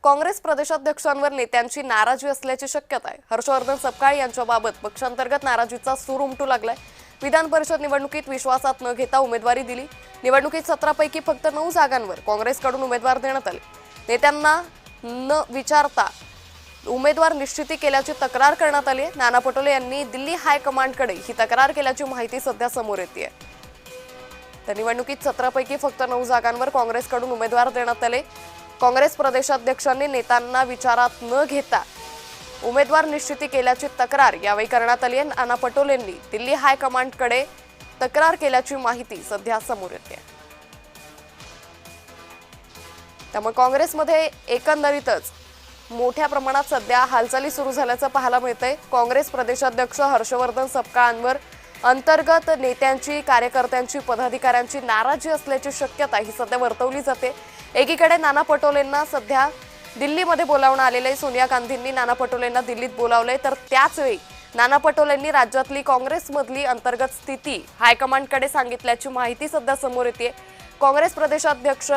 काँग्रेस प्रदेशाध्यक्षांवर नेत्यांची नाराजी असल्याची शक्यता आहे। हर्षवर्धन सपकाळ यांच्याबाबत पक्षांतर्गत नाराजीचा सूर उमटू लागलाय। विधान परिषद निवडणुकीत विश्वासात न घेता उमेदवारी दिली। निवडणुकीत 17 पैकी फक्त 9 जागांवर काँग्रेसकडून उमेदवार देण्यात आले। नेत्यांना न विचारता उमेदवार निश्चिती केल्याची तक्रार करण्यात आली। नाना पटोले यांनी दिल्ली हायकमांडकडे ही तक्रार केल्याची माहिती सध्या समोर येते। तर निवडणुकीत 17 पैकी फक्त 9 जागांवर काँग्रेसकडून उमेदवार देण्यात आले। काँग्रेस प्रदेशाध्यक्षांनी नेत्यांना विचारात न घेता उमेदवार निश्चिती केल्याची तक्रार यावेळी करण्यात आली आहे। नाना पटोलेंनी दिल्ली हायकमांडकडे तक्रार केल्याची माहिती सध्या समोर येते। त्यामुळे काँग्रेसमध्ये एकंदरीतच मोठ्या प्रमाणात सध्या हालचाली सुरू झाल्याचं पाहायला मिळतंय। काँग्रेस प्रदेशाध्यक्ष हर्षवर्धन सपकाळांवर अंतर्गत नेत्यांची, कार्यकर्त्यांची, पदाधिकाऱ्यांची नाराजी असल्याची शक्यता ही सध्या वर्तवली जाते। एकीकडे नाना पटोलेंना सध्या दिल्लीमध्ये बोलावण्यात आलेले। सोनिया गांधींनी नाना पटोलेंना दिल्लीत बोलावले, तर त्याच वेळी नाना पटोलेंनी राज्यातली काँग्रेसमधली अंतर्गत स्थिती हायकमांडकडे सांगितल्याची माहिती सध्या समोर येते। काँग्रेस प्रदेशाध्यक्ष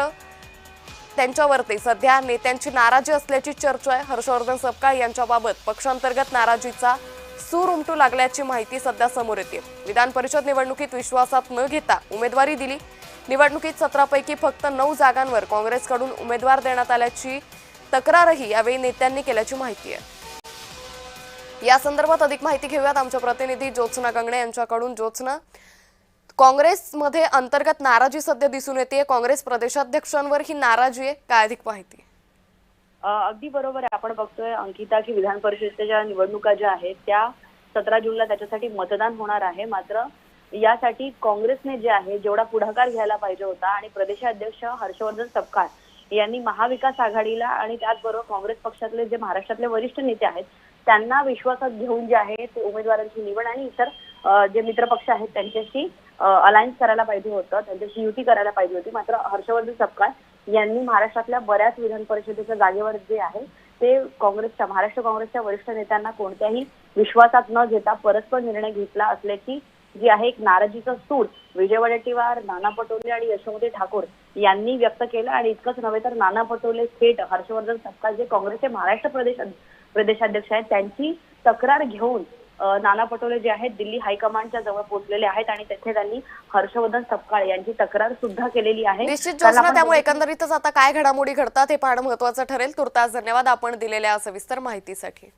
त्यांच्यावरती सध्या नेत्यांची नाराजी असल्याची चर्चा आहे। हर्षवर्धन सपकाळ यांच्याबाबत पक्षांतर्गत नाराजीचा सूर उमटू लागल्याची माहिती सध्या समोर येते। विधान परिषद निवडणुकीत विश्वासात न घेता उमेदवारी दिली। निवडणुकीत 17 पैकी फक्त 9 जागांवर काँग्रेसकडून उमेदवार देण्यात आल्याची तक्रारही यावेळी नेत्यांनी केल्याची माहिती आहे। या संदर्भात अधिक माहिती घेऊयात आमच्या प्रतिनिधी ज्योत्सना गंगणे यांच्याकडून। ज्योत्सना, काँग्रेसमध्ये अंतर्गत नाराजी सध्या दिसून येते। काँग्रेस प्रदेशाध्यक्षांवर ही नाराजी आहे, काय अधिक माहिती? अगदी बरोबर आहे। आपण बघतोय अंकिता की विधान परिषदेच्या निवडणुका ज्या आहेत त्या 17 जूनला त्याच्यासाठी मतदान होणार आहे। मात्र यासाठी काँग्रेसने जे आहे जेवढा पुढाकार घ्यायला पाहिजे होता आणि प्रदेशाध्यक्ष हर्षवर्धन सपकाळ यांनी महाविकास आघाडीला आणि त्याचबरोबर काँग्रेस पक्षातले जे महाराष्ट्रातले वरिष्ठ नेते आहेत त्यांना विश्वासात घेऊन जे आहे ते उमेदवारांची निवड आणि इतर जे मित्रपक्ष आहेत त्यांच्याशी अलायन्स करायला पाहिजे होतं, त्यांच्याशी युती करायला पाहिजे होती। मात्र हर्षवर्धन सपकाळ यांनी महाराष्ट्रातल्या बऱ्याच विधान परिषदेच्या जागेवर जे आहे ते महाराष्ट्र काँग्रेसच्या वरिष्ठ नेत्यांना कोणत्याही विश्वासात न घेता परस्पर निर्णय घेतला असल्याची जी आहे एक नाराजीचं सूर विजय वडेट्टीवार, नाना पटोले आणि यशोमती ठाकूर यांनी व्यक्त केलं। आणि इतकंच नव्हे तर नाना पटोले थेट हर्षवर्धन सपकाळ जे काँग्रेसचे महाराष्ट्र प्रदेशाध्यक्ष आहेत त्यांची तक्रार घेऊन नाना पटोले जे आहेत दिल्ली हायकमांडच्या जवळ पोहोचलेले आहेत आणि तिथे त्यांनी हर्षवर्धन सपकाळ यांची तक्रार सुद्धा केलेली आहे। निश्चित ज्योत्सना, त्यामुळे एकंदरीतच आता काय घडामोडी घडतात हे पाहणं महत्त्वाचं ठरेल। तुर्तास धन्यवाद आपण दिलेल्या सविस्तर माहितीसाठी।